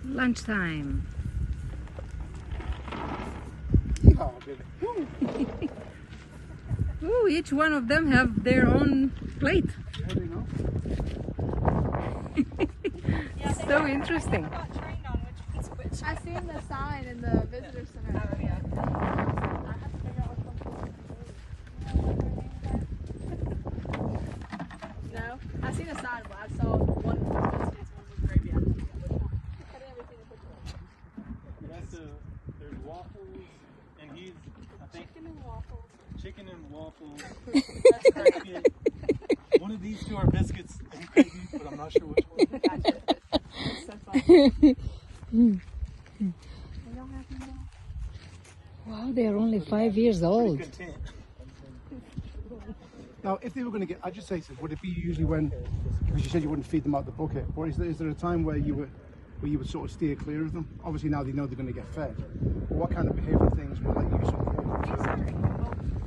Lunchtime. Yeehaw, baby. Ooh, each one of them have their own plate. How do you know? So interesting. I seen the sign in the visitor center area. No, I seen a sign, but I saw one was biscuits, one was gravy. I didn't see which one. I didn't ever see the picture. There's waffles, and he's, I think, chicken and waffles. That's great. One of these two are biscuits and gravy, but I'm not sure which one. Gotcha. That's so funny. Wow, they're only 5 years old. Content. Now, if they were going to get, I'd just say, would it be usually when, because you said you wouldn't feed them out the bucket, or is there a time where you would sort of steer clear of them? Obviously now they know they're going to get fed. But what kind of behavioural things would let you sort of hold them to?